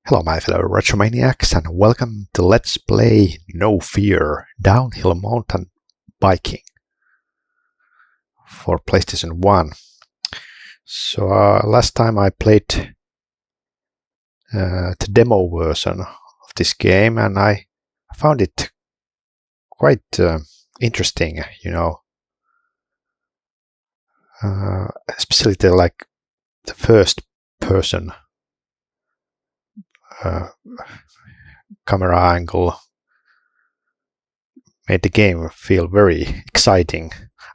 Hello my fellow Retromaniacs and welcome to Let's Play No Fear Downhill Mountain Biking for PlayStation 1. So last time I played the demo version of this game and I found it quite interesting, especially the first person camera angle made the game feel very exciting.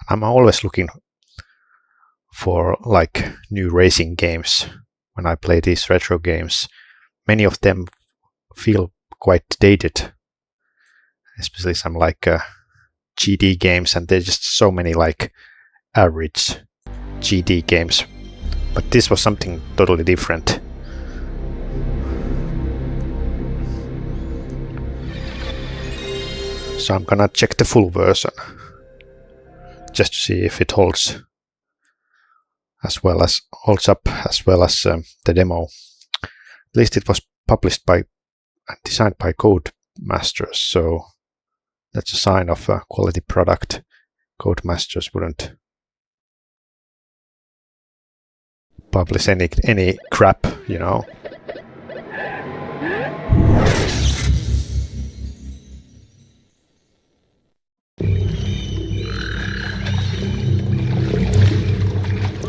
I'm always looking for new racing games when I play these retro games. Many of them feel quite dated, especially some GD games, and there's just so many average GD games. But this was something totally different. So I'm gonna check the full version just to see if it holds up as well as the demo. At least it was published by and designed by Codemasters, so that's a sign of a quality product. Codemasters wouldn't publish any crap,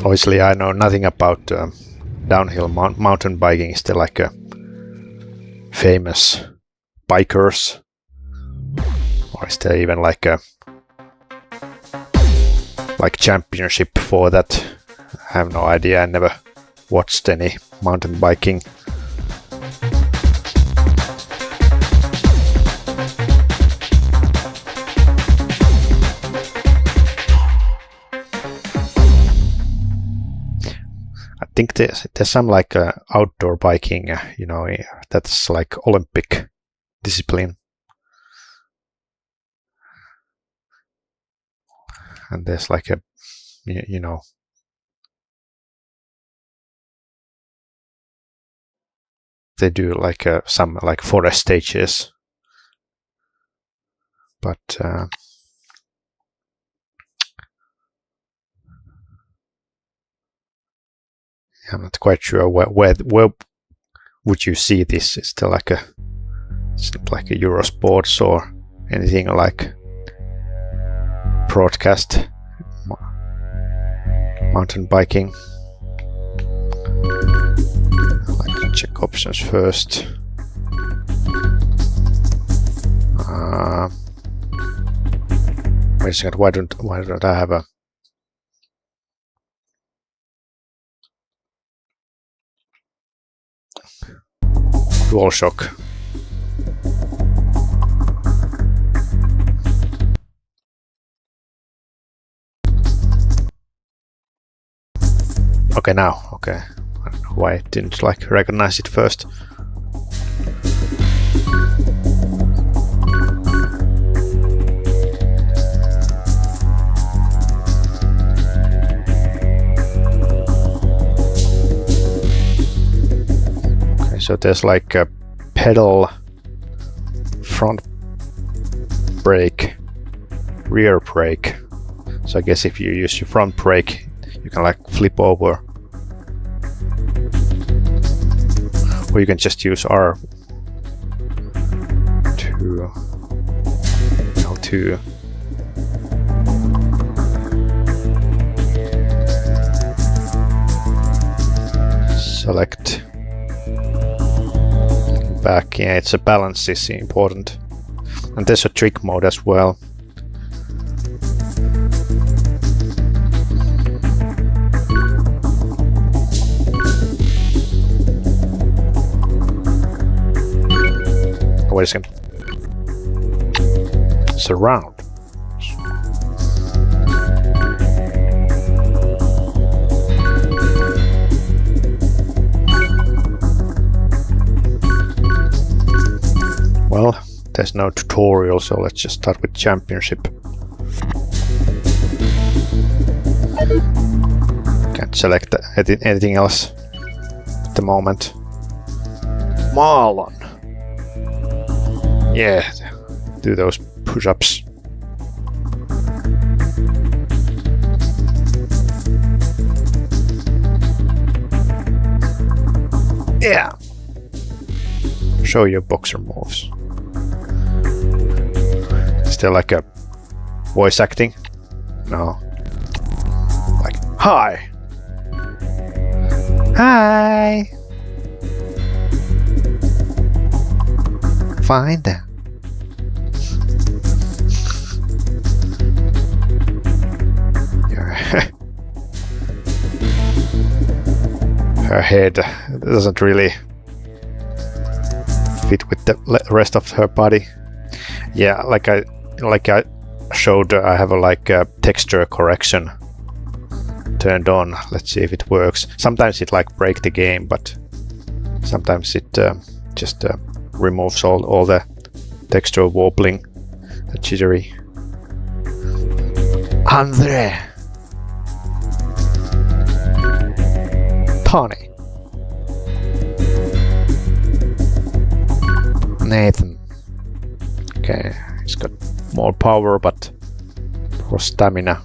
Obviously, I know nothing about downhill mountain biking. Is there a famous bikers, or is there even a championship for that? I have no idea. I never watched any mountain biking. I think there's some outdoor biking, that's Olympic discipline. And there's they do some forest stages, but I'm not quite sure where would you see this. Is there it's not like a Eurosports or anything broadcast mountain biking. I'd like to check options first. Wait a second, why don't I have a DualShock? Okay, now, okay. I don't know why I didn't recognize it first. Okay, so there's a pedal, front brake, rear brake. So I guess if you use your front brake, you can flip over, or you can just use R2, L2. Select back. Yeah, it's a balance is important, and there's a trick mode as well. Wait a second. Surround. Well, there's no tutorial, so let's just start with championship. Can't select anything else at the moment. Marlon. Yeah, do those push-ups. Yeah. Show your boxer moves. Still like a voice acting? No. Like, hi! Hi! Find them. Her head doesn't really fit with the rest of her body. Yeah, like I showed, I have a texture correction turned on. Let's see if it works. Sometimes it like breaks the game, but sometimes it just removes all the texture wobbling, the jittery. Andre, Tony, Nathan. Okay, he's got more power, but for stamina.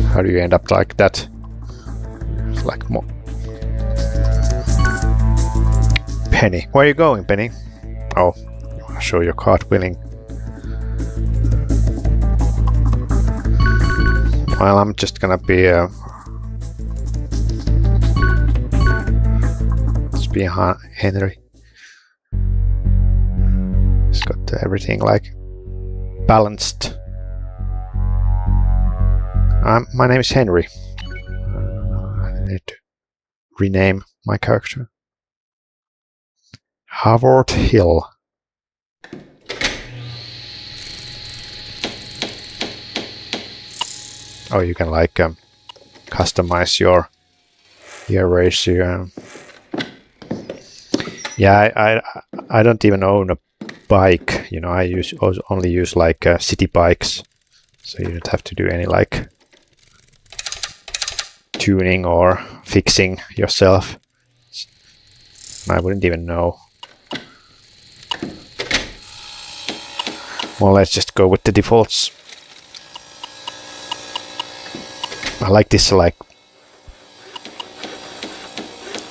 How do you end up like that? It's like more. Penny, where are you going, Penny? Oh, you want to show your cartwheeling? Well, I'm just gonna be just behind Henry. He's got everything like balanced. My name is Henry. I need to rename my character. Howard Hill. Oh, you can like customize your ratio. Yeah, I don't even own a bike. You know, I only use like city bikes, so you don't have to do any like tuning or fixing yourself. I wouldn't even know. Well, let's just go with the defaults. I like this like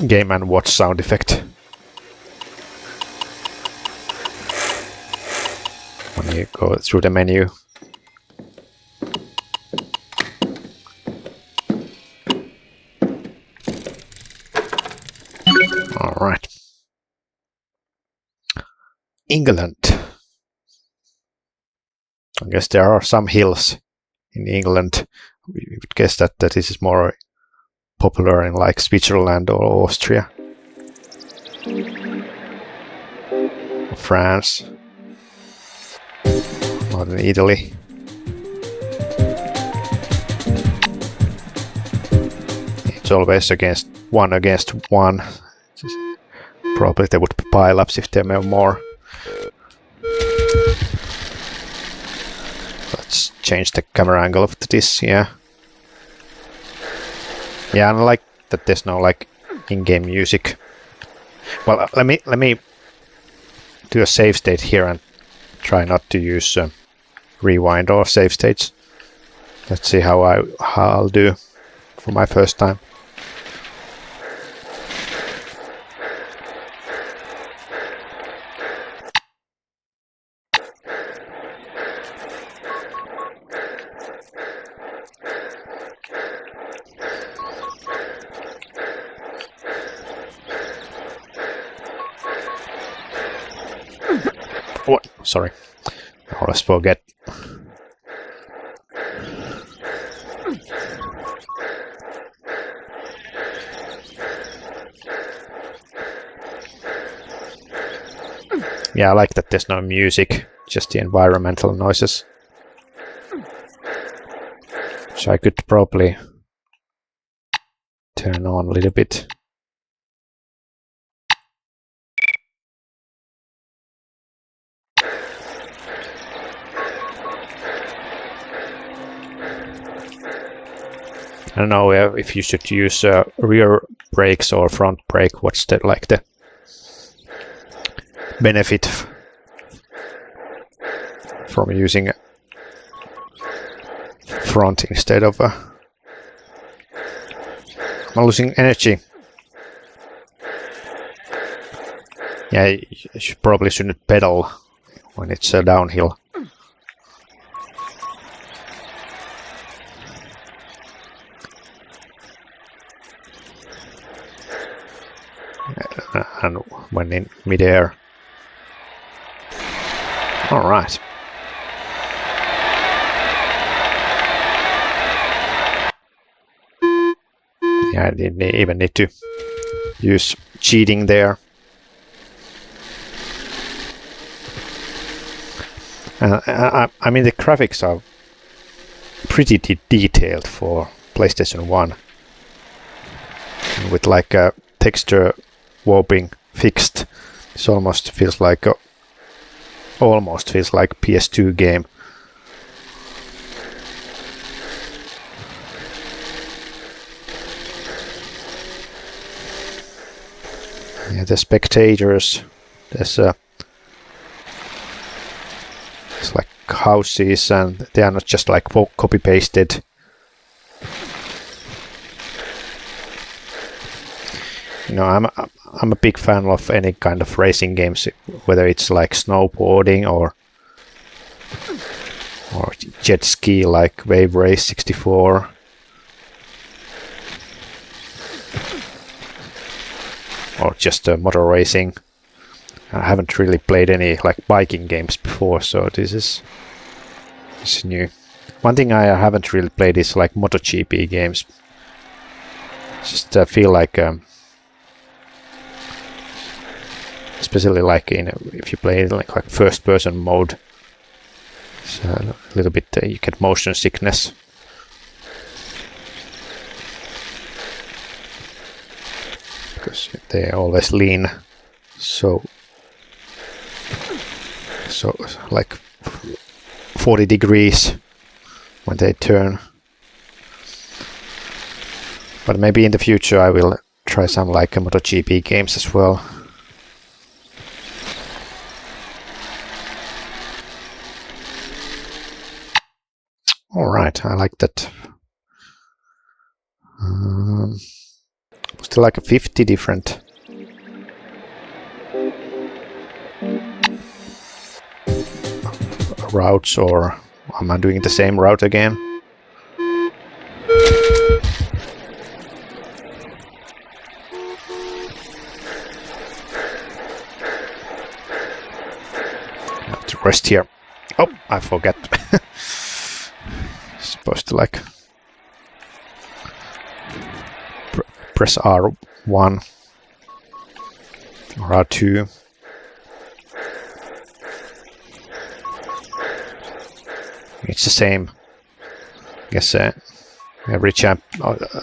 Game & Watch sound effect. When you go through the menu. All right. England. I guess there are some hills in England. We would guess that this is more popular in like Switzerland or Austria. Or France. Not in Italy. It's always against one. Probably there would be pile-ups if there were more. Let's change the camera angle of this, yeah. Yeah, and I like that there's no like in-game music. Well, let me do a save state here and try not to use rewind or save states. Let's see how I'll do for my first time. What? Sorry, I always forget. Yeah, I like that there's no music, just the environmental noises. So I could probably turn on a little bit. I don't know if you should use rear brakes or front brake. What's the benefit from using front instead of I'm losing energy. Yeah, you probably shouldn't pedal when it's downhill. And when in midair. All right. Yeah, I didn't even need to use cheating there. I mean, the graphics are pretty detailed for PlayStation 1. With like a texture warping fixed. It almost feels like PS2 game. Yeah, the spectators. There's it's like houses, and they are not just like copy pasted. You know, I'm a big fan of any kind of racing games, whether it's like snowboarding or jet ski like Wave Race 64. Or just motor racing. I haven't really played any like biking games before, so this is new. One thing I haven't really played is like MotoGP games. Just feel like, especially like if you play like first-person mode, it's a little bit you get motion sickness. Because they always lean so like 40 degrees when they turn. But maybe in the future I will try some like MotoGP games as well. Alright, I like that. Still like 50 different routes, or am I doing the same route again? I have to rest here. Oh, I forget. Supposed to like press R1 or R2. It's the same. I guess every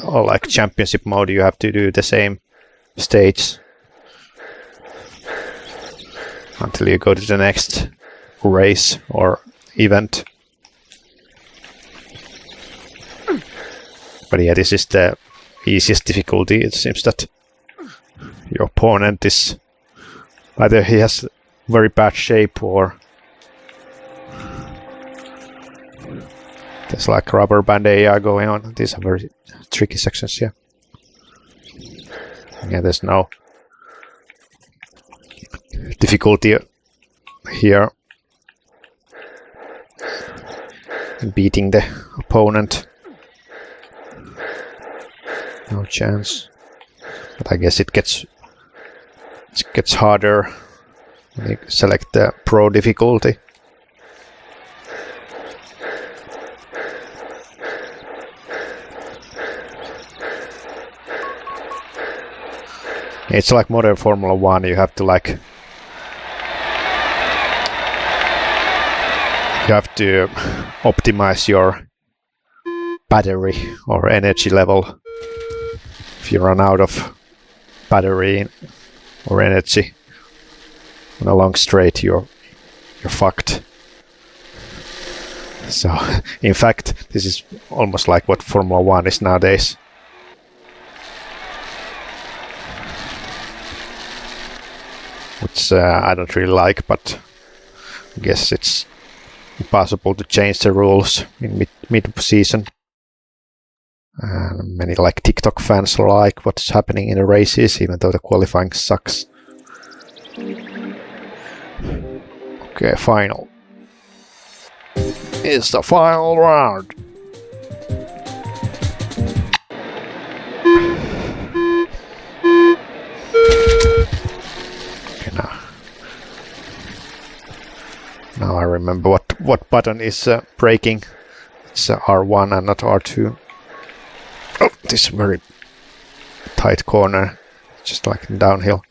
or like championship mode you have to do the same stage until you go to the next race or event. But yeah, this is the easiest difficulty. It seems that your opponent is either he has very bad shape or there's like rubber band AI going on. These are very tricky sections here. Yeah, there's no difficulty here in beating the opponent. No chance. But I guess it gets harder when you select the pro difficulty. It's like modern Formula 1, you have to like optimize your battery or energy level. If you run out of battery or energy on a long straight, you're fucked. So, in fact, this is almost like what Formula 1 is nowadays. Which I don't really like, but I guess it's impossible to change the rules in mid-season. Many like TikTok fans like what's happening in the races, even though the qualifying sucks. Okay, final. It's the final round. Okay, now I remember what button is braking. It's R1 and not R2. Oh, this very tight corner, just like downhill.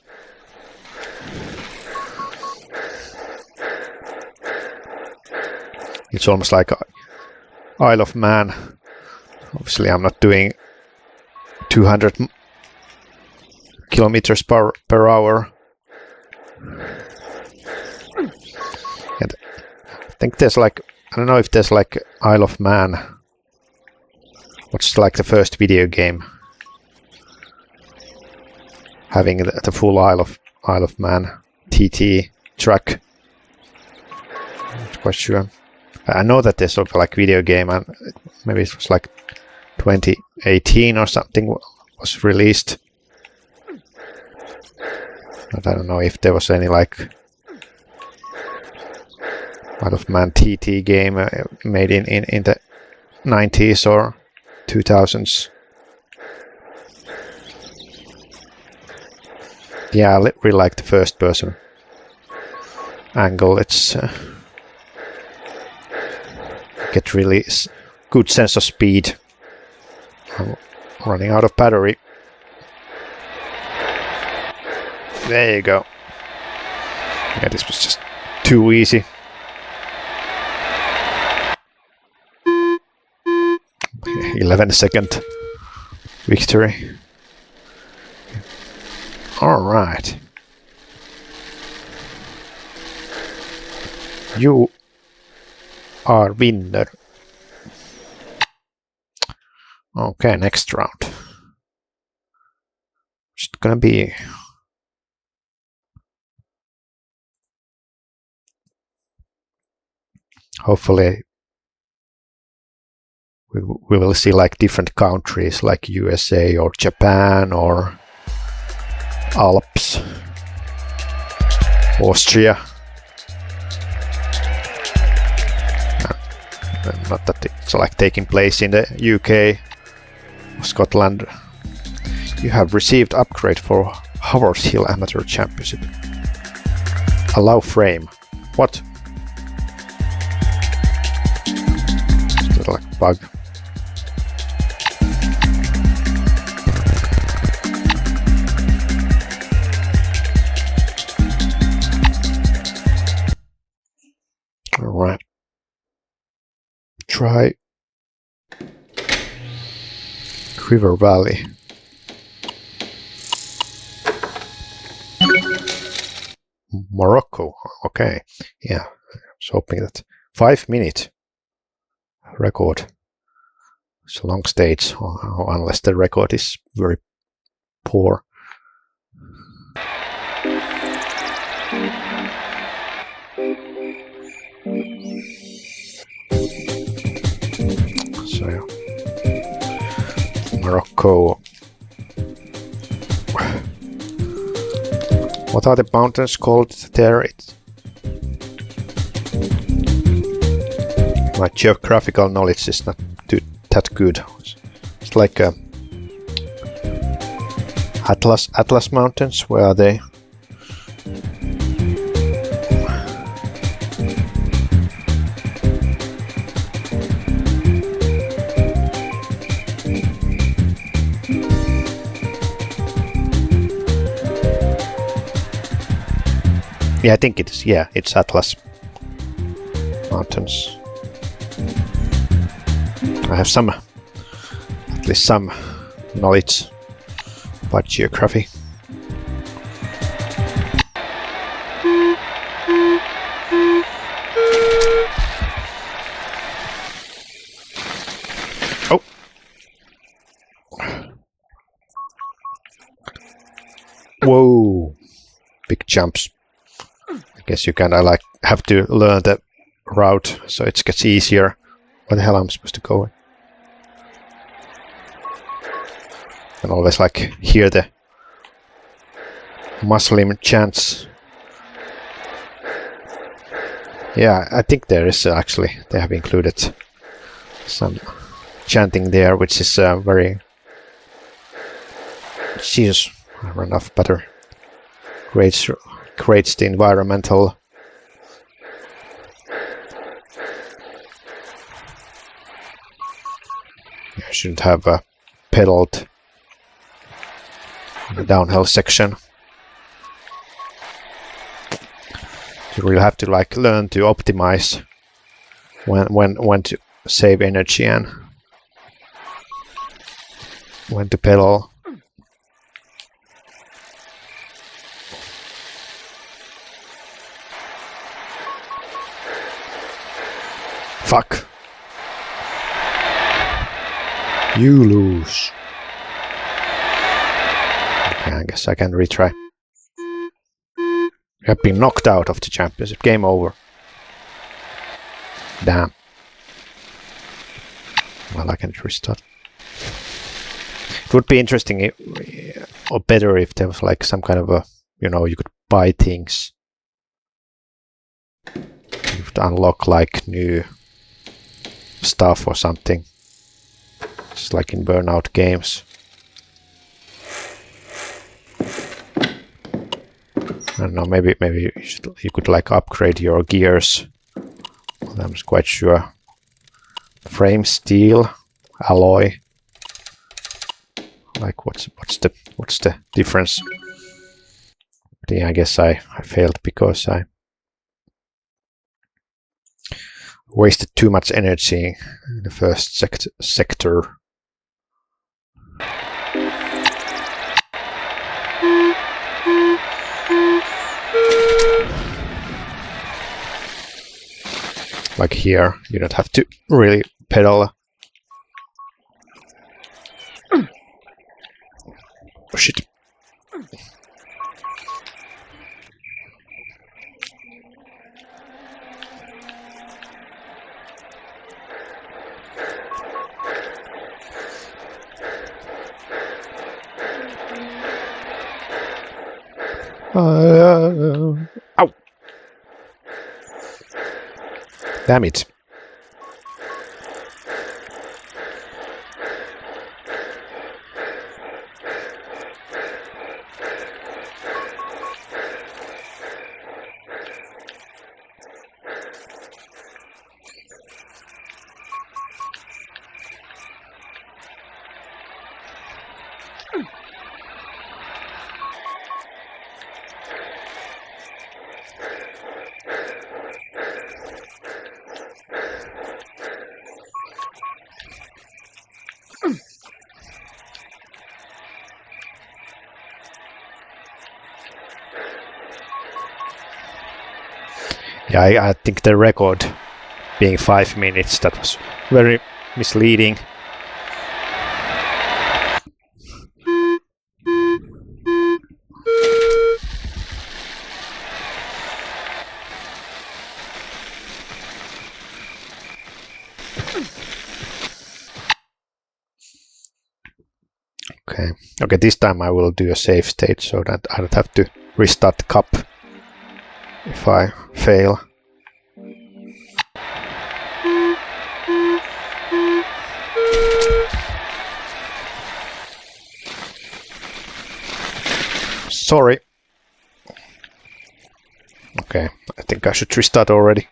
It's almost like Isle of Man. Obviously, I'm not doing 200 kilometers per hour. And I think there's like, I don't know if there's like Isle of Man. What's like the first video game having the full Isle of Man TT track? Not quite sure. I know that there's sort of like video game, and maybe it was like 2018 or something was released. But I don't know if there was any like Isle of Man TT game made in the 90s or 2000s. Yeah, I really like the first person angle. It's get really good sense of speed. I'm running out of battery. There you go. Yeah, this was just too easy. Okay, 11-second victory. All right. You are winner. Okay, next round. It's gonna be hopefully we will see like different countries like USA or Japan or Alps, Austria. Not that it's like taking place in the UK or Scotland. You have received upgrade for Howard Hill Amateur Championship. Allow frame. What? It's like a bug. Alright. Try River Valley. Morocco. Okay. Yeah. I was hoping that 5-minute record. It's a long stage, unless the record is very poor. So yeah. Morocco. What are the mountains called there? My geographical knowledge is not that good. It's like Atlas Mountains. Where are they? Yeah, I think it is. Yeah, it's Atlas Mountains. I have at least some knowledge about geography. big jumps. I guess you kind of like have to learn the route so it gets easier. Where the hell am I supposed to go? I can always like hear the Muslim chants. Yeah, I think there is actually, they have included some chanting there, which is very... Jesus, I ran off better. Creates the environmental... I shouldn't have pedaled in the downhill section. You really have to like learn to optimize when to save energy and when to pedal. Fuck. You lose. Okay, I guess I can retry. You have been knocked out of the championship. Game over. Damn. Well, I can restart. It would be interesting or better if there was like some kind of a, you know, you could buy things. You could unlock like new stuff or something. Just like in Burnout games. I don't know, maybe you could like upgrade your gears. Well, I'm not quite sure. Frame steel, alloy. Like what's the difference? But yeah, I guess I failed because I wasted too much energy in the first sector. Like here, you don't have to really pedal. Oh shit. Ow! Damn it. Yeah, I think the record being 5 minutes, that was very misleading. Okay, this time I will do a save state so that I don't have to restart the cup if I fail. Sorry. Okay, I think I should restart already.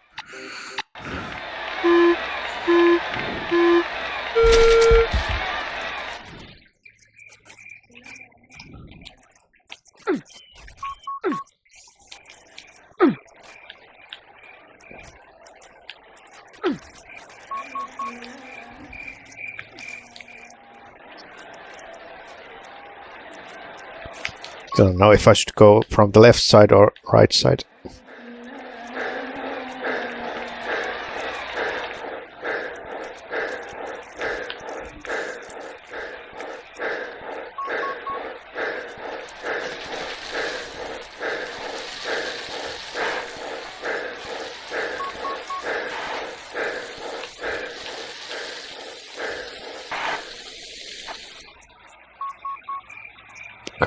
I don't know if I should go from the left side or right side.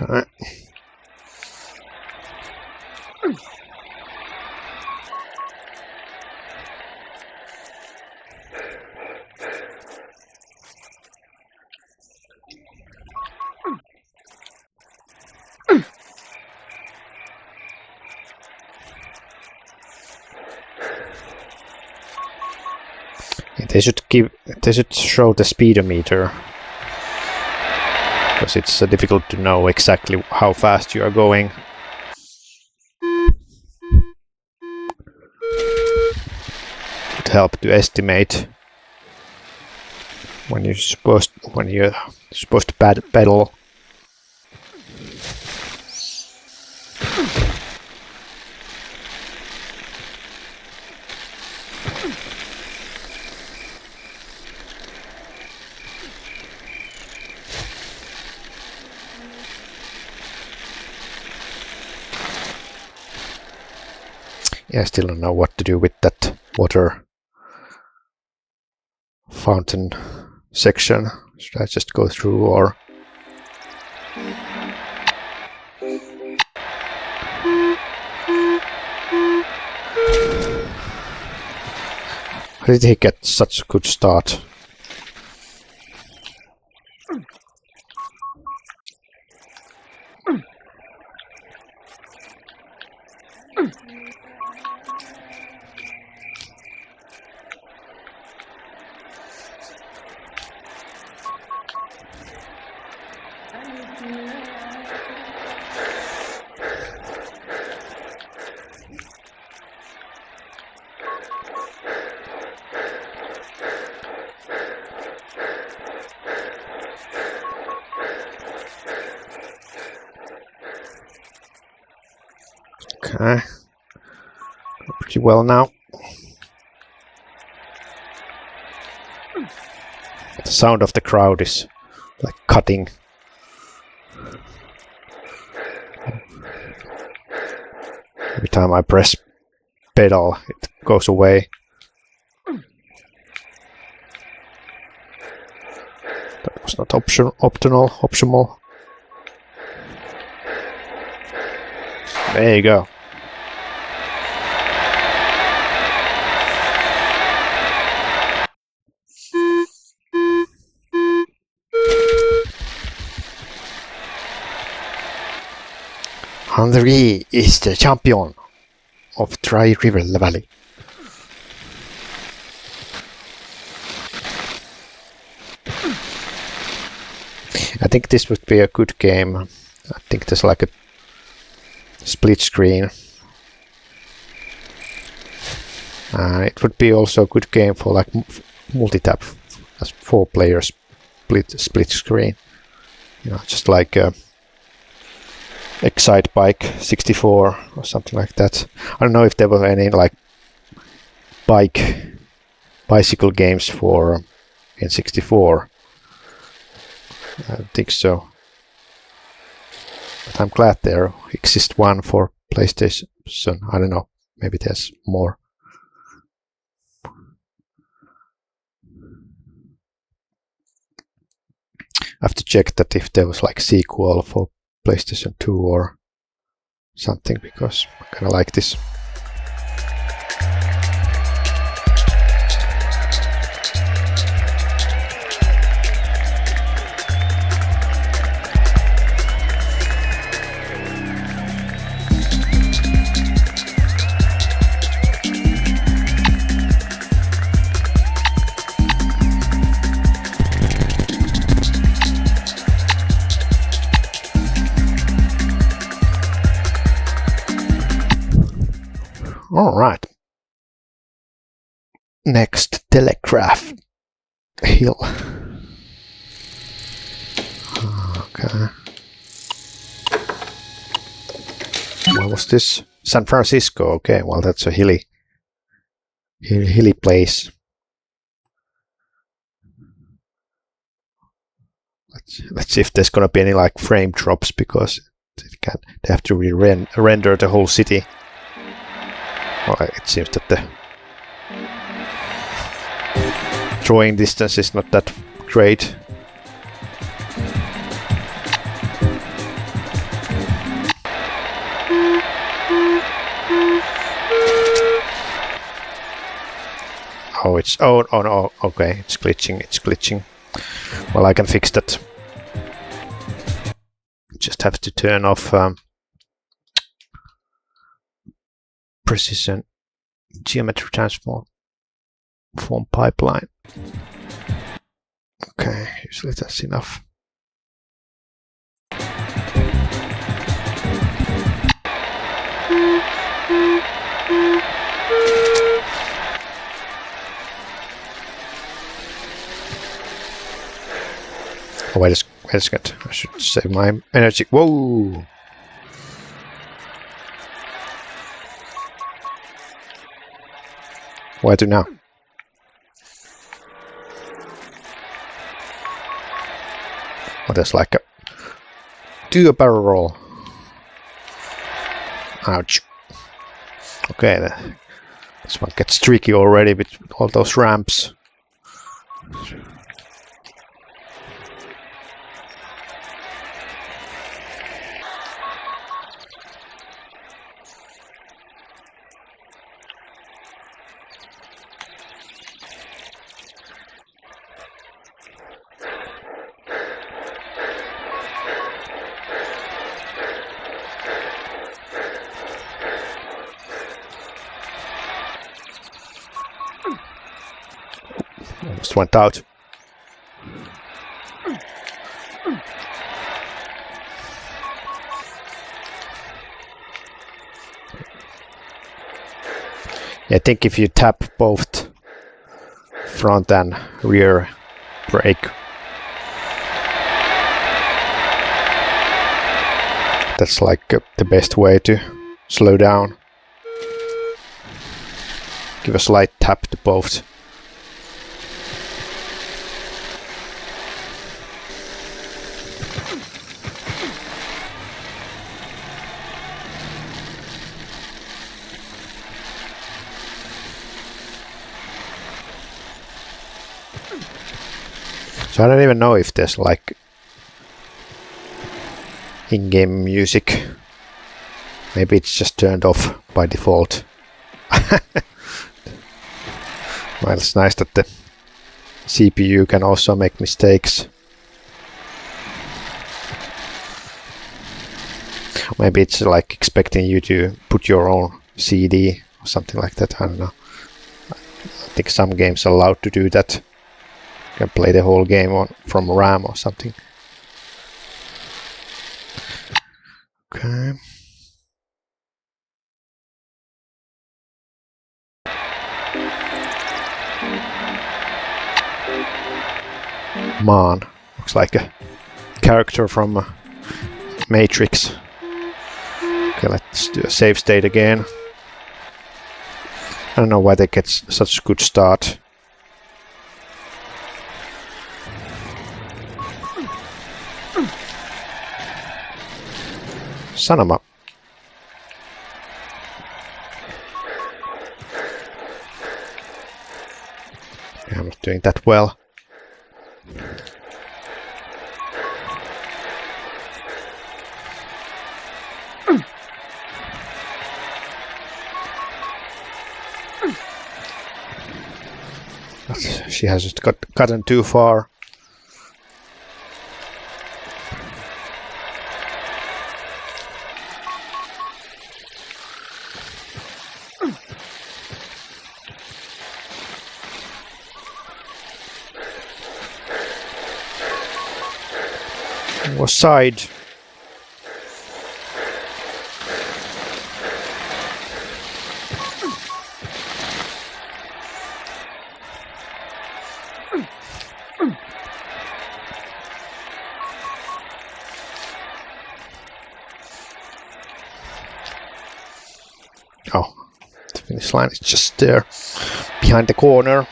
Okay. They should show the speedometer, because it's difficult to know exactly how fast you are going. It helps to estimate when you're supposed to pedal. Yeah, I still don't know what to do with that water fountain section. Should I just go through, or how did he get such a good start? Okay, pretty well now. The sound of the crowd is like cutting. Every time I press pedal, it goes away. That was not optional. There you go. Henri is the champion of Dry River Valley. I think this would be a good game. I think there's like a split screen. It would be also a good game for like multi-tap, as 4 players split screen. You know, just like Excite Bike 64 or something like that. I don't know if there were any like bicycle games for N64. I don't think so. But I'm glad there exists one for PlayStation. I don't know. Maybe there's more. I have to check that if there was like sequel for PlayStation 2 or something, because I kind of like this. All right. Next, Telegraph Hill. Okay. What was this? San Francisco. Okay, well that's a hilly place. Let's see if there's gonna be any like frame drops, because they have to render the whole city. Well, it seems that the drawing distance is not that great. Oh, it's... Oh no, okay, it's glitching. Well, I can fix that. Just have to turn off precision geometry transform form pipeline. Okay, usually that's enough. Oh, wait a second. I should save my energy. Whoa! Where to now? Oh, there's like a... Do a barrel roll. Ouch. Okay, this one gets tricky already with all those ramps. Almost went out. I think if you tap both front and rear brake, that's like the best way to slow down. Give a slight tap to both. So I don't even know if there's like in-game music. Maybe it's just turned off by default. Well, it's nice that the CPU can also make mistakes. Maybe it's like expecting you to put your own CD or something like that. I don't know. I think some games are allowed to do that. You can play the whole game from RAM or something. Okay. Man, looks like a character from Matrix. Okay, let's do a save state again. I don't know why they get such a good start. Son of a... I'm not doing that well. She hasn't gotten too far. Or side. Oh, the finish line is just there, behind the corner.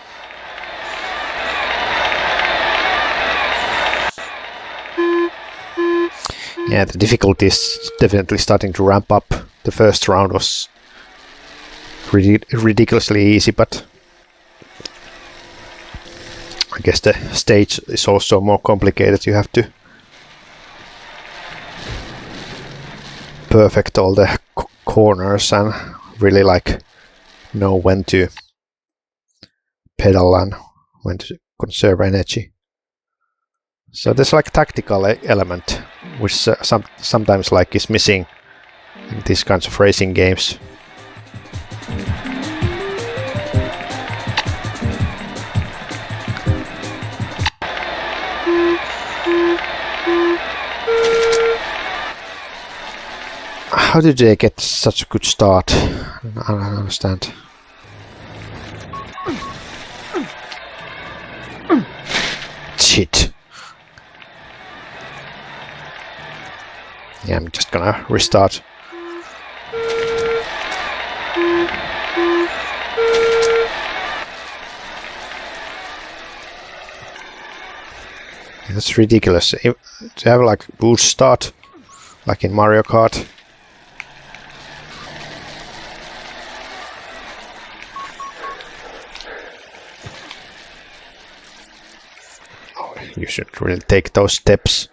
Yeah, the difficulty is definitely starting to ramp up. The first round was ridiculously easy, but I guess the stage is also more complicated. You have to perfect all the corners and really like know when to pedal and when to conserve energy. So there's like a tactical element, which sometimes like is missing in these kinds of racing games. How did they get such a good start? I don't understand. Shit. Yeah, I'm just gonna restart. That's ridiculous. To have like boost start, like in Mario Kart. Oh, you should really take those steps.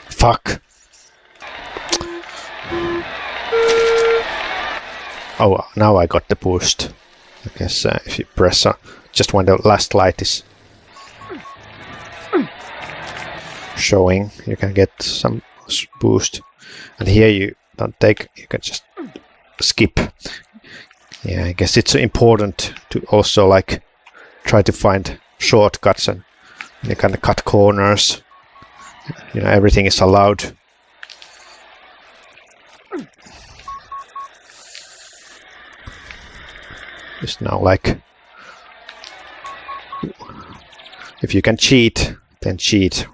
Fuck. Oh, now I got the boost. I guess if you press just when the last light is showing, you can get some boost. And here you don't take, you can just skip. Yeah, I guess it's important to also like try to find shortcuts and you can cut corners. You know, everything is allowed. It's now like, if you can cheat, then cheat.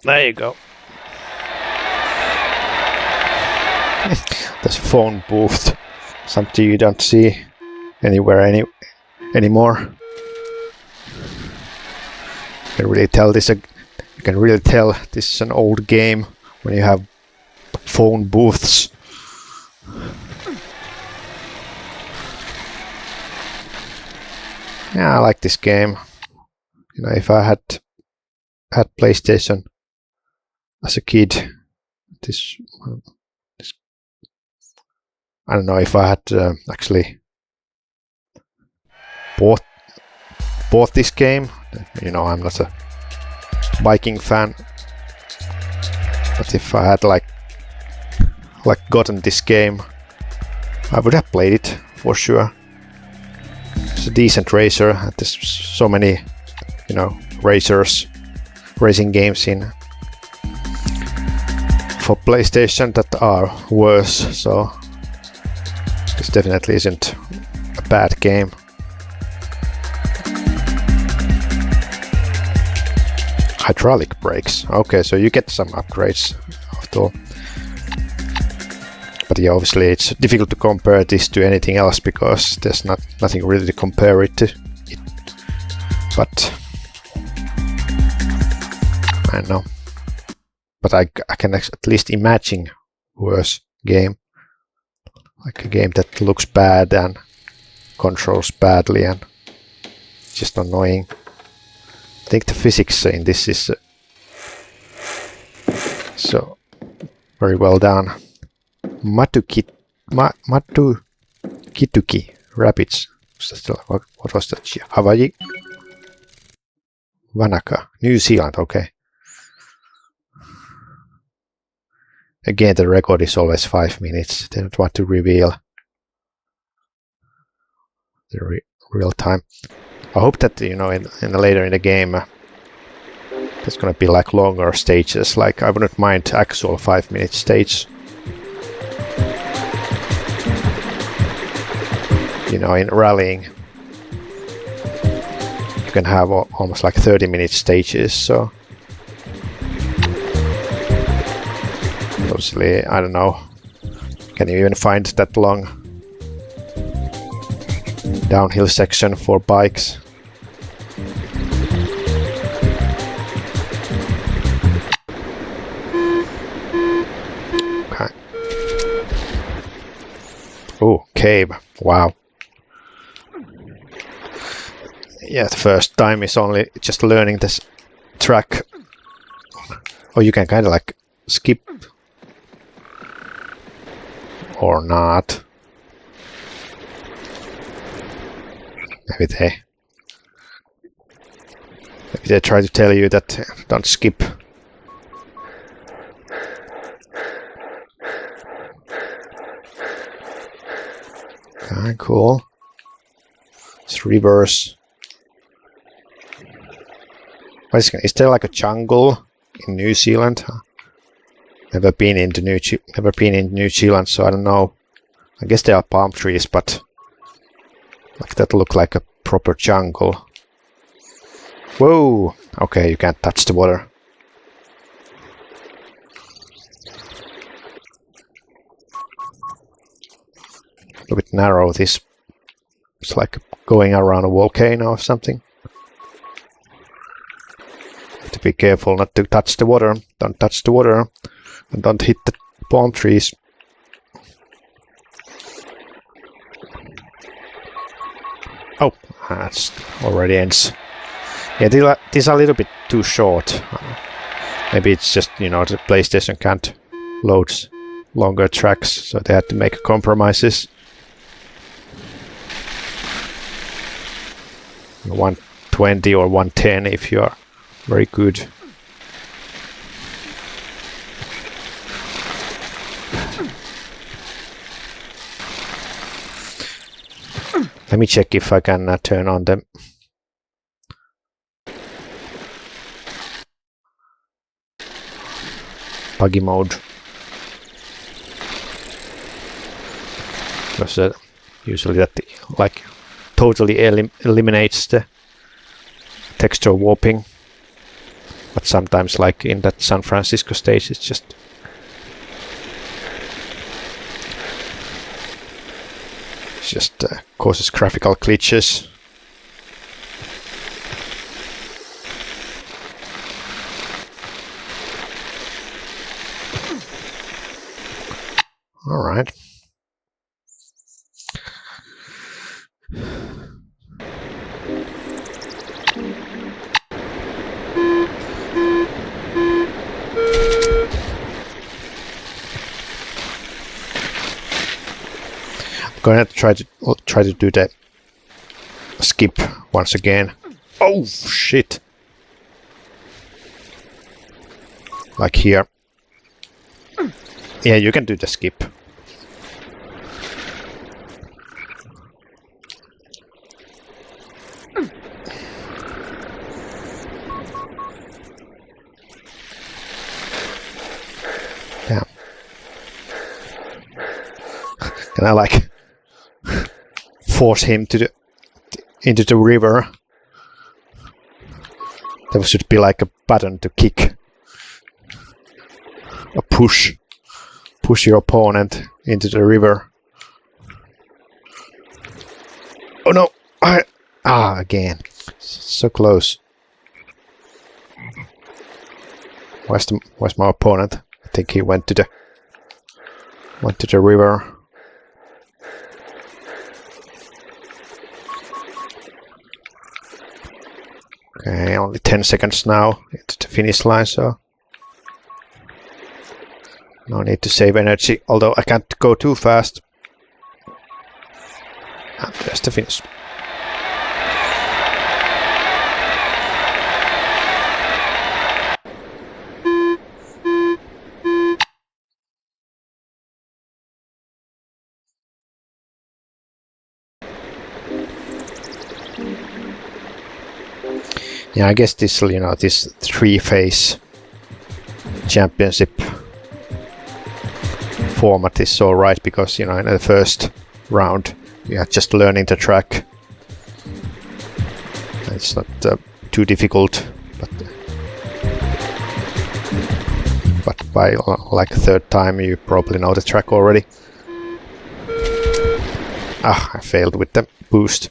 There you go. There's a phone booth. Something you don't see anywhere anymore. You can really tell this. You can really tell this is an old game when you have phone booths. Yeah, I like this game. You know, if I had PlayStation as a kid, this I don't know if I had actually bought this game. You know, I'm not a biking fan, but if I had like gotten this game, I would have played it for sure. It's a decent racer. There's so many, you know, racing games in for PlayStation that are worse, so this definitely isn't a bad game. Hydraulic brakes. Okay, so you get some upgrades after all. But yeah, obviously it's difficult to compare this to anything else because there's nothing really to compare it to. But I don't know. But I can at least imagine worse game. Like a game that looks bad and controls badly and just annoying. I think the physics in this is so very well done. Matukituki Rapids. What was that? Hawaii? Wanaka. New Zealand, okay. Again, the record is always 5 minutes. They don't want to reveal the real time. I hope that, you know, in later in the game, there's gonna be like longer stages. Like I wouldn't mind actual 5-minute stage. You know, in rallying you can have almost like 30-minute stages, so obviously, I don't know, can you even find that long downhill section for bikes? Okay. Oh, cave. Wow. Yeah, the first time is only just learning this track. Oh, you can kind of like skip or not. Maybe they try to tell you that don't skip. Okay, cool. It's reverse. Is there like a jungle in New Zealand? Never been in New Zealand, so I don't know. I guess there are palm trees, but like that look like a proper jungle. Whoa! Okay, you can't touch the water. A bit narrow. This it's like going around a volcano or something. Have to be careful not to touch the water. Don't touch the water, and don't hit the palm trees. Oh, that's already ends. Yeah, these are a little bit too short. Maybe it's just, you know, the PlayStation can't load longer tracks, so they had to make compromises. 120 or 110 if you are very good. Let me check if I can turn on them. Buggy mode. Because usually that like totally eliminates the texture warping. But sometimes, like in that San Francisco stage, it's just causes graphical glitches. All right. I'm gonna try to do that skip once again. Oh shit! Like here. Yeah, you can do the skip. Damn. Can I like force him to into the river? There should be like a button to kick or push your opponent into the river. Oh no! Again, so close. Where's my opponent? I think he went to the river. Okay, only 10 seconds now into the finish line, so no need to save energy, although I can't go too fast. And there's the finish. Yeah, I guess this, you know, this 3-phase championship format is so right, because, you know, in the first round you are just learning the track, and It's not too difficult, but by like a third time you probably know the track already. Ah, I failed with the boost.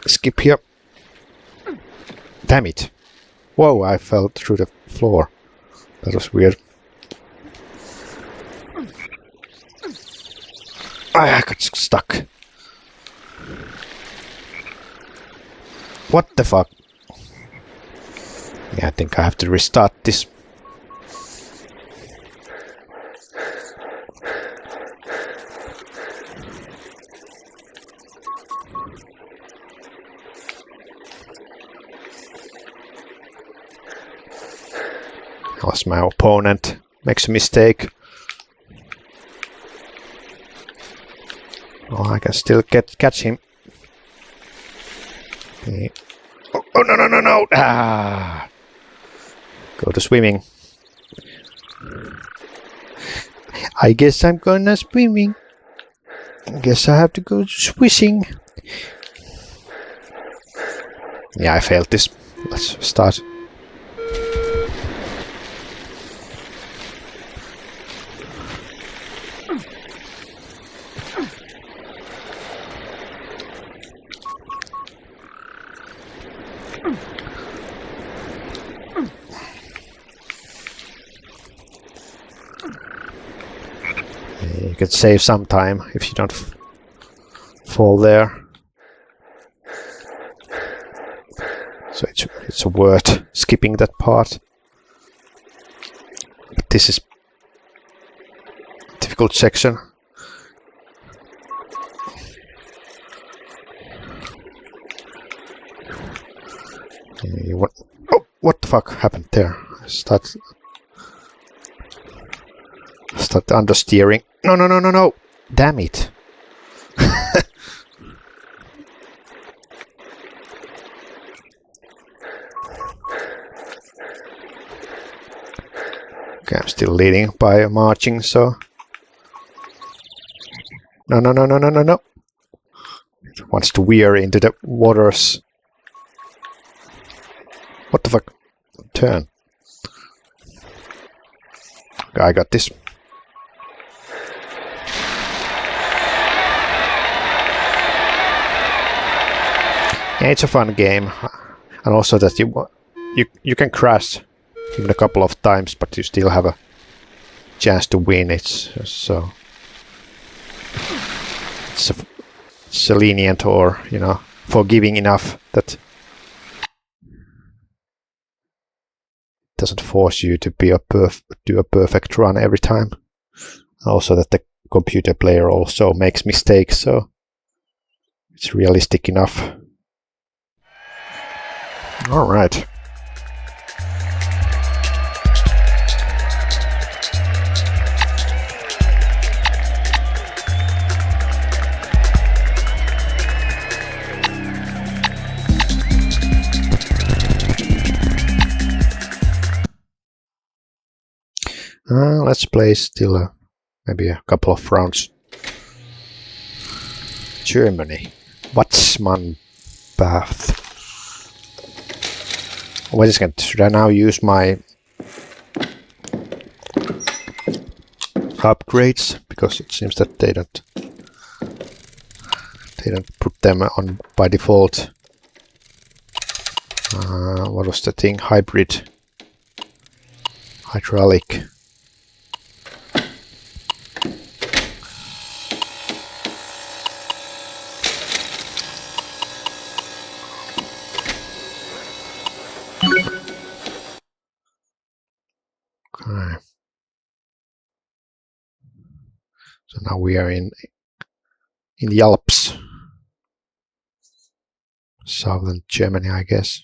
Skip here. Damn it. Whoa, I fell through the floor. That was weird. I got stuck. What the fuck? Yeah, I think I have to restart this. Unless my opponent makes a mistake. Oh, I can still catch him. Okay. Oh, no! Ah! Go to swimming. I guess I'm gonna swimming. Guess I have to go swishing. Yeah, I failed this. Let's start. You could save some time if you don't fall there. So it's worth skipping that part. But this is a difficult section. Oh, what the fuck happened there? I start understeering. No! Damn it! Okay, I'm still leading by marching, so... No. It wants to veer into the waters. What the fuck? Turn. Okay, I got this. Yeah, it's a fun game, and also that you can crash even a couple of times, but you still have a chance to win. It's lenient, or forgiving enough that it doesn't force you to be do a perfect run every time. Also that the computer player also makes mistakes, so it's realistic enough. All right. Let's play still maybe a couple of rounds. Germany. Watzmann Bath. Wait a second, should I now use my upgrades? Because it seems that they don't put them on by default. What was the thing? Hybrid. Hydraulic. Okay. So now we are in the Alps, southern Germany, I guess.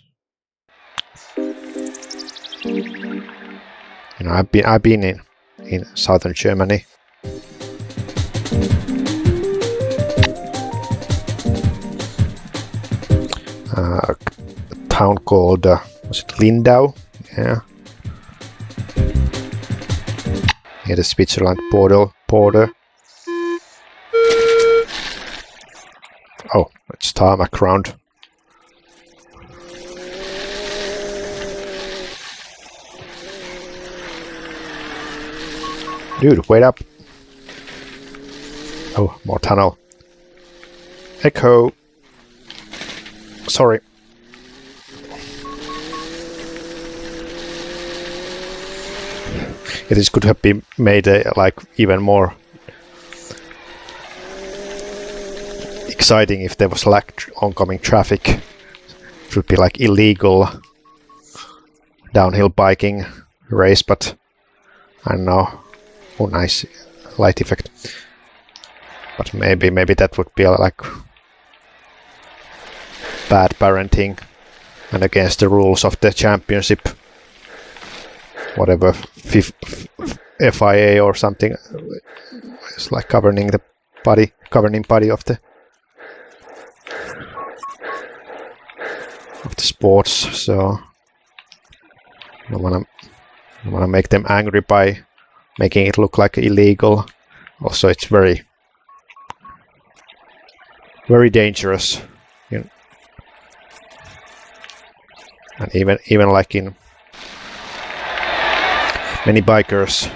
I've been in southern Germany. A town called was it Lindau? Yeah. near the Switzerland border. Oh, it's tarmac round. Dude, wait up. Oh, more tunnel. Echo. Sorry. It could have been made like even more exciting if there was like oncoming traffic. It would be like illegal downhill biking race, but I don't know. Oh, nice light effect. But maybe that would be like bad parenting and against the rules of the championship. Whatever FIA or something. It's like governing body of the sports. So I wanna make them angry by making it look like illegal. Also, it's very dangerous. You know. And even like in many bikers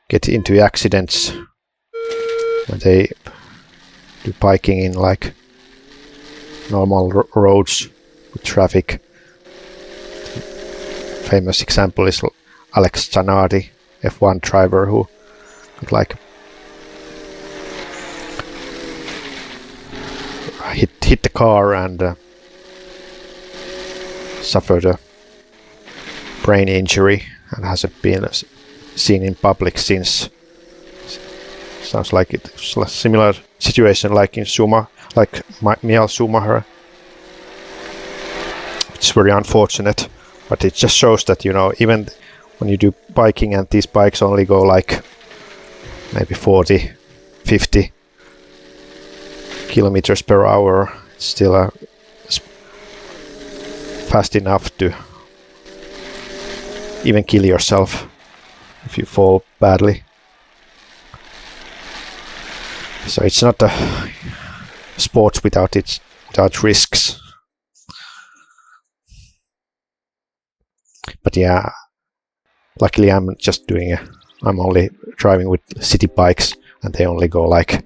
get into accidents when they do biking in like normal roads with traffic. Famous example is Alex Zanardi, F1 driver, who could like hit the car and suffered a brain injury and hasn't been seen in public since. Sounds like it was a similar situation like in Michael Schumacher. It's very unfortunate, but it just shows that, you know, even when you do biking and these bikes only go like maybe 40, 50 kilometers per hour, it's still fast enough to even kill yourself if you fall badly. So it's not a sport without risks. But yeah, luckily I'm only driving with city bikes and they only go like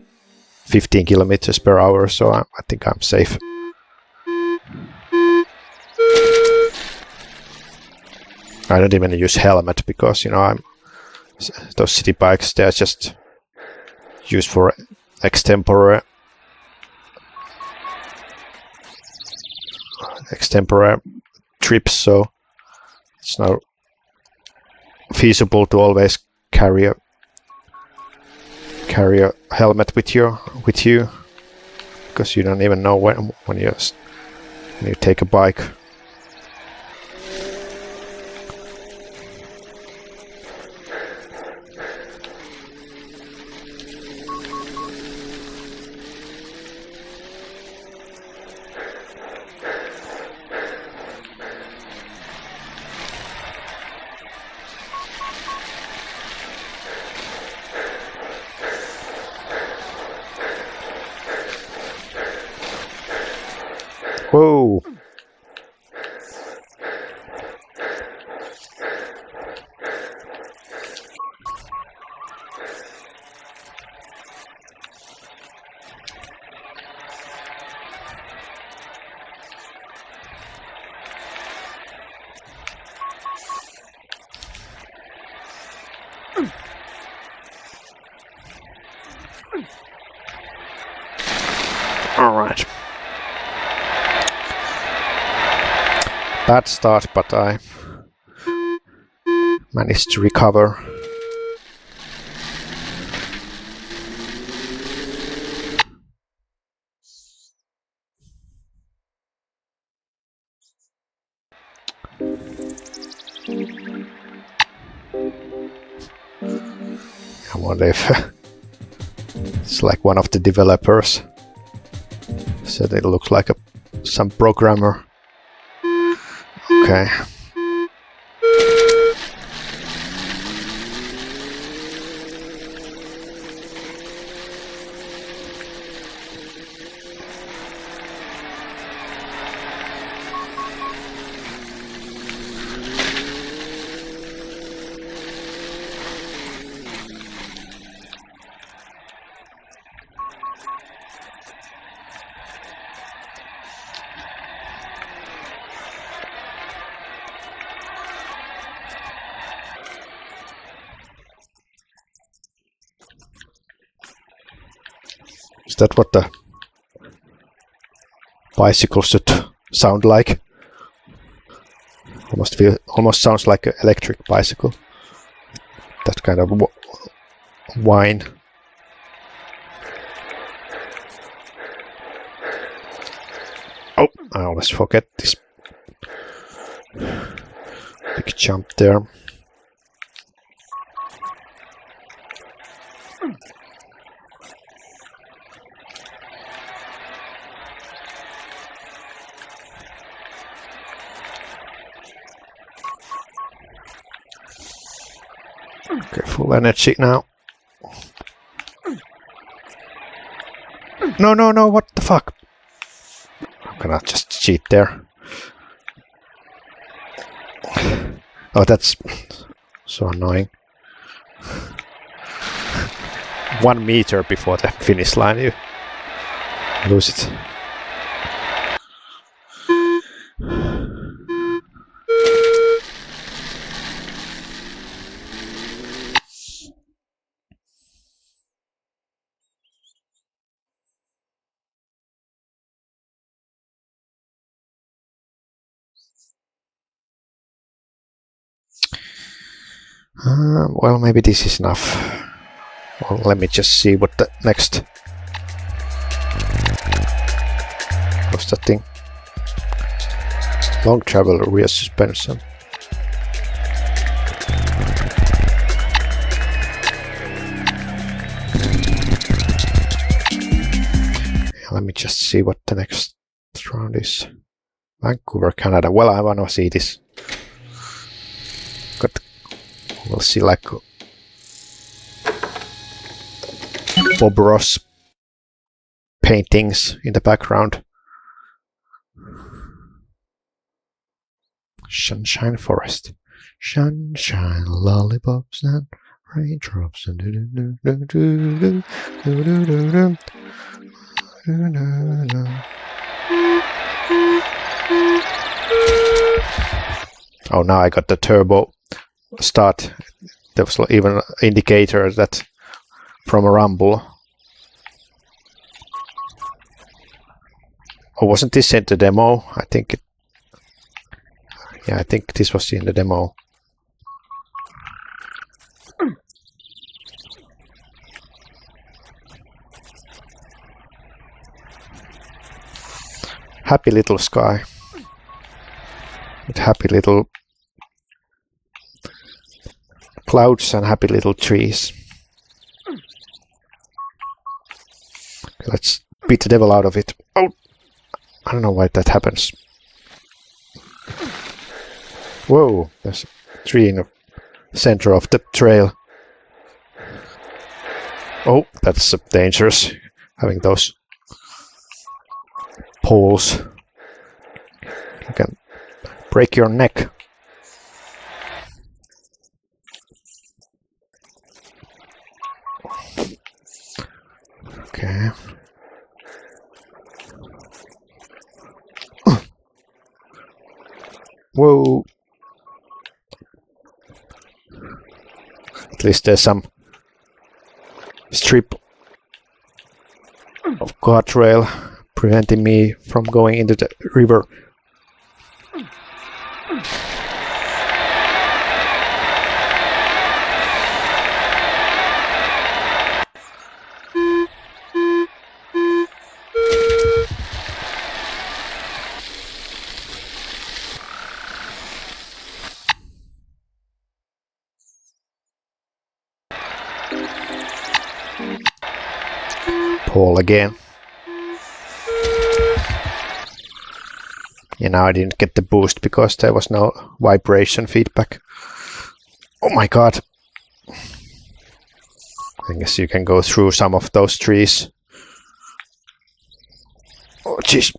15 kilometers per hour, so I think I'm safe. I don't even use helmet because, you know, those city bikes, they're just used for extempore trips, so it's not feasible to always carry a helmet with you because you don't even know when you take a bike. Whoa! All right. Bad start, but I managed to recover. I wonder if it's like one of the developers said it looks like some programmer. Okay. Is that what the bicycle should sound like? Almost sounds like an electric bicycle. That kind of whine. Oh, I always forget this big jump there. Okay, full energy now. No, what the fuck? I cannot just cheat there. Oh, that's so annoying. 1 meter before the finish line, you lose it. Well, maybe this is enough. Well, let me just see what the next... What's that thing? Long travel rear suspension. Let me just see what the next round is. Vancouver, Canada. Well, I want to see this. We'll see like Bob Ross paintings in the background. Sunshine Forest. Sunshine, lollipops and raindrops. Oh, now I got the turbo start. There was even an indicator that from a rumble. Or wasn't this in the demo? I think it... Yeah, I think this was in the demo. Happy little sky. With happy little clouds and happy little trees. Let's beat the devil out of it. Oh! I don't know why that happens. Whoa! There's a tree in the center of the trail. Oh, that's dangerous. Having those poles. You can break your neck. Okay. Whoa. At least there's some strip of guardrail preventing me from going into the river. Paul again. Yeah, now I didn't get the boost because there was no vibration feedback. Oh my god. I guess you can go through some of those trees. Oh jeez.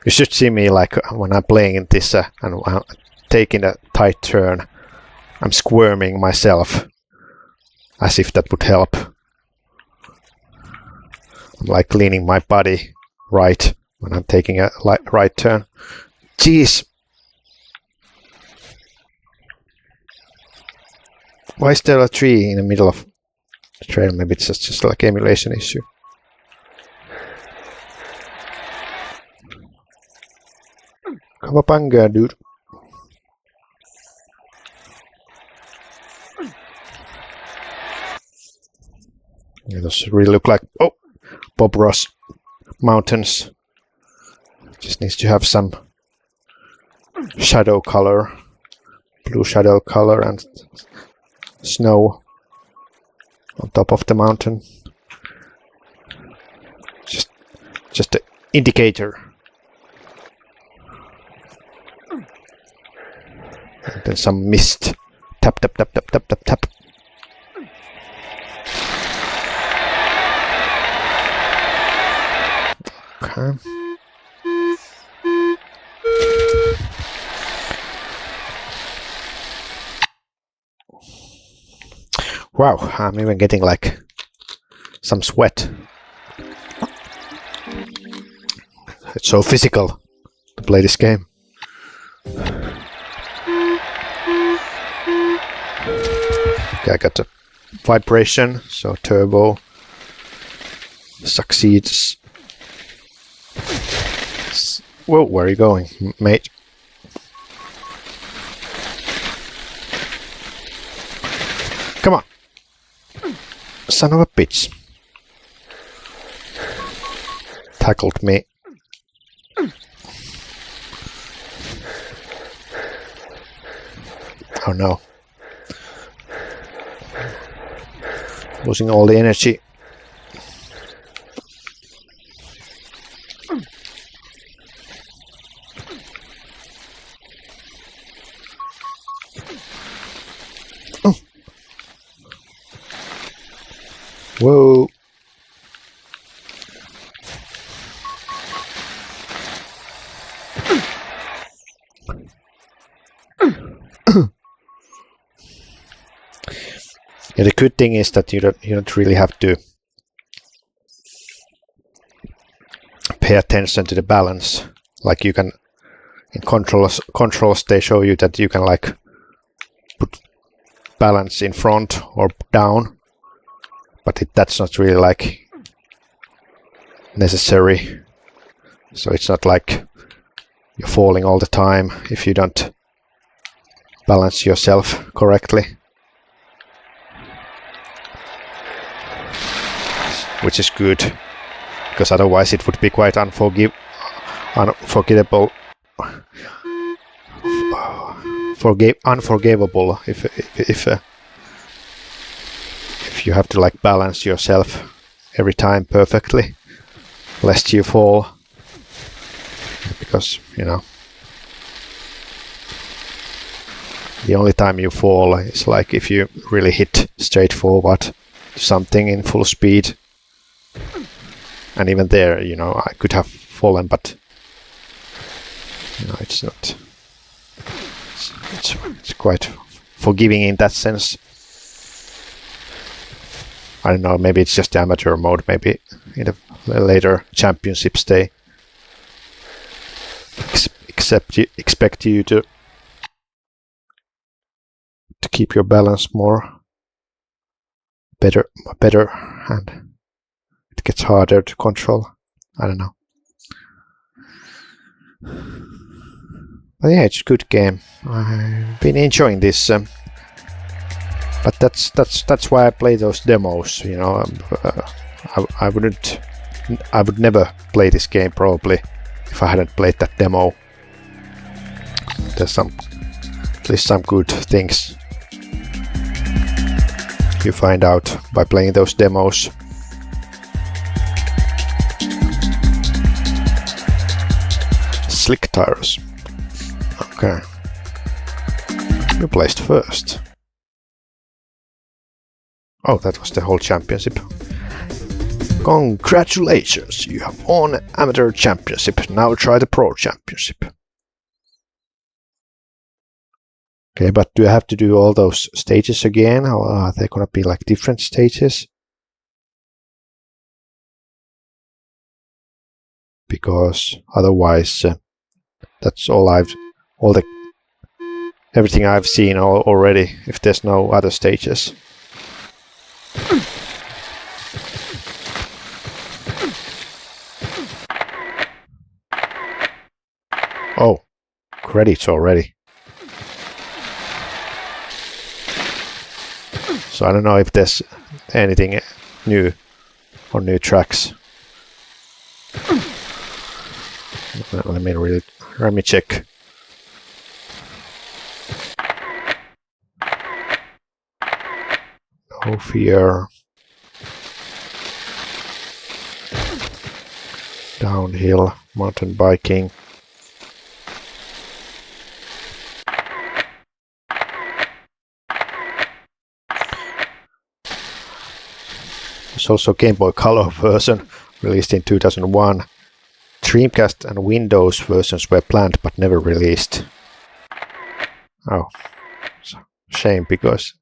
You should see me like when I'm playing in this and I'm taking a tight turn. I'm squirming myself as if that would help. I'm like leaning my body right when I'm taking a right turn. Jeez! Why is there a tree in the middle of the trail? Maybe it's just like emulation issue. Kawabanga, dude. It does really look like Bob Ross mountains. Just needs to have some shadow color, blue shadow color, and snow on top of the mountain. Just an indicator. And then some mist. Tap, tap, tap, tap, tap, tap, tap. Okay. Wow, I'm even getting like some sweat. It's so physical to play this game. Okay, I got the vibration, so turbo succeeds. Whoa, where are you going, mate? Come on! Son of a bitch. Tackled me. Oh no. Losing all the energy. Oh. Whoa. Yeah, the good thing is that you don't really have to pay attention to the balance. Like you can in controls they show you that you can like put balance in front or down, but that's not really like necessary. So it's not like you're falling all the time if you don't balance yourself correctly. Which is good, because otherwise it would be quite unforgivable unforgivable if you have to like balance yourself every time perfectly, lest you fall, because you know the only time you fall is like if you really hit straight forward to something in full speed. And even there, you know, I could have fallen, but you know, it's not. It's quite forgiving in that sense. I don't know. Maybe it's just the amateur mode. Maybe in the later championships they expect you to keep your balance better, and it gets harder to control. I don't know. But yeah, it's a good game. I've been enjoying this, but that's why I play those demos. You know, I would never play this game probably if I hadn't played that demo. There's at least some good things you find out by playing those demos. Slick tires. Okay. You placed first. Oh, that was the whole championship. Congratulations, you have won amateur championship. Now try the pro championship. Okay, but do I have to do all those stages again, or are they gonna be like different stages? Because otherwise, that's all the everything I've seen already, if there's no other stages. Oh, credits already. So I don't know if there's anything new or new tracks. Let me check. No fear. Downhill, mountain biking. There's also Game Boy Color version released in 2001. Dreamcast and Windows versions were planned but never released. Oh, shame, because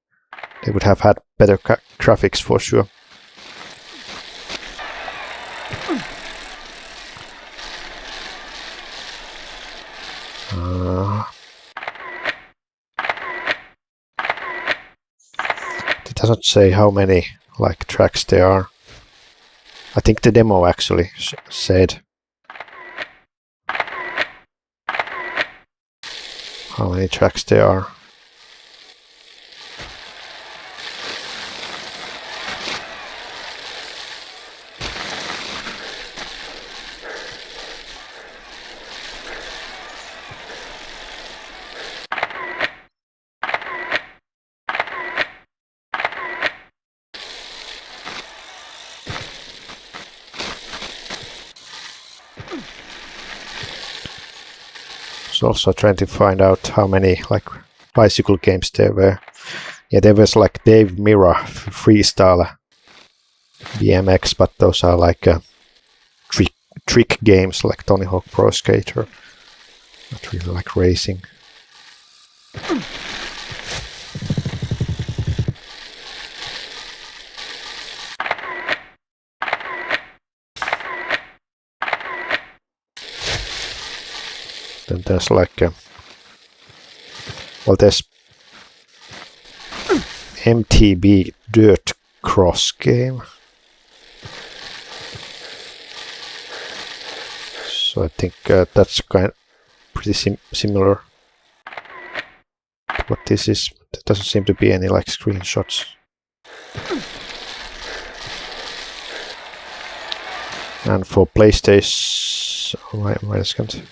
they would have had better graphics for sure. It doesn't say how many tracks there are. I think the demo actually said how many tracks there are. So also trying to find out how many bicycle games there were. Yeah, there was Dave Mirra Freestyle BMX, but those are trick games like Tony Hawk Pro Skater. Not really like racing. Then there's there's MTB Dirt Cross game. So I think that's pretty similar to what this is. There doesn't seem to be any screenshots. And for PlayStation, wait a second.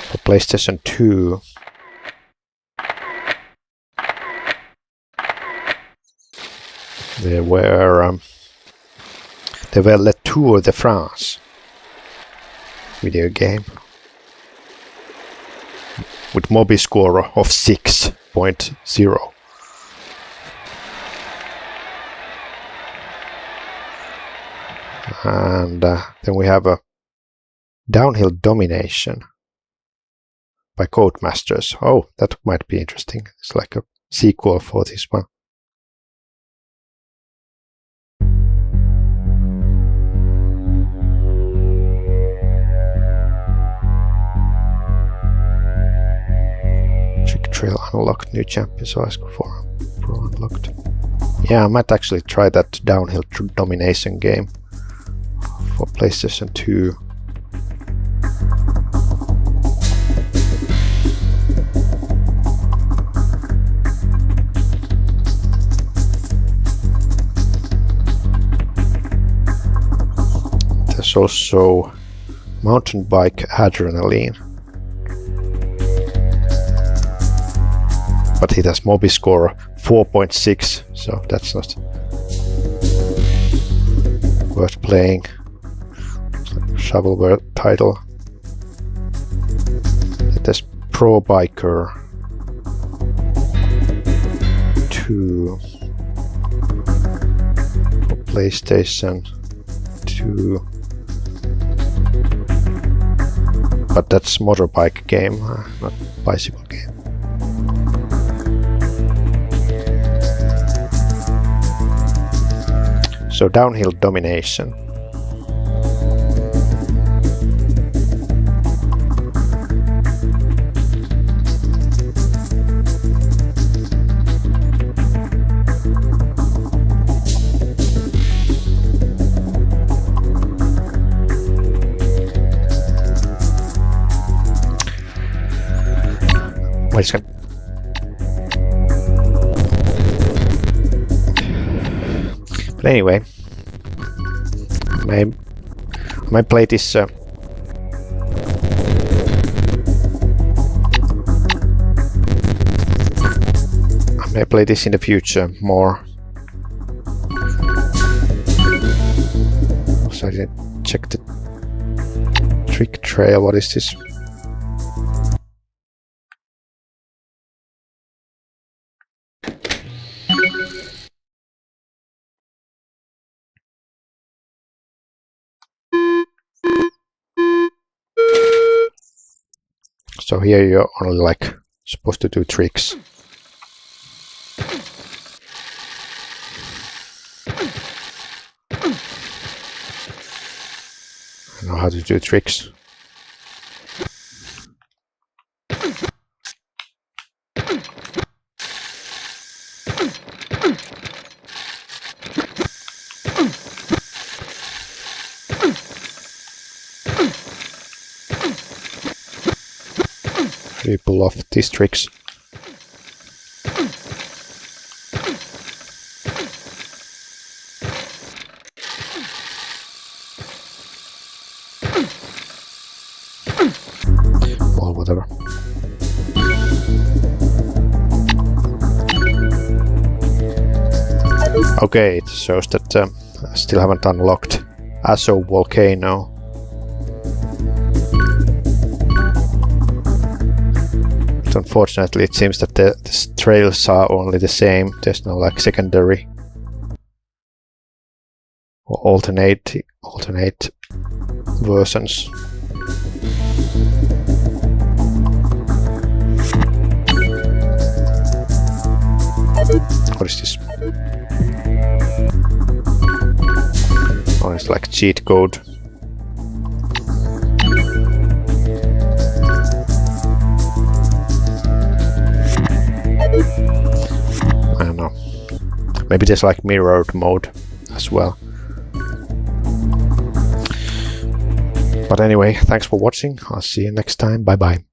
For PlayStation 2, there were Le Tour de France video game with Mobi score of 6.0. And then we have a Downhill Domination by Codemasters. Oh, that might be interesting. It's like a sequel for this one. Trick Trail unlocked, new champions ask for Pro unlocked. Yeah, I might actually try that Downhill Domination game for PlayStation 2. There's also Mountain Bike Adrenaline. But it has Mobi score 4.6, so that's not worth playing. It's like a shovelware title. There's Pro Biker 2 for PlayStation 2. But that's motorbike game, not bicycle game. So downhill domination. Wait a second. But anyway, I might play this I may play this in the future more. So I didn't check the trick trail. What is this? So here you're only like supposed to do tricks. I know how to do tricks. How do you pull off these tricks? Well, whatever. Okay, it shows that I still haven't unlocked Aso Volcano. But unfortunately, it seems that the trails are only the same. There's no like secondary or alternate versions. What is this? Oh, it's like cheat code. I don't know. Maybe there's like mirrored mode as well. But anyway, thanks for watching. I'll see you next time. Bye bye.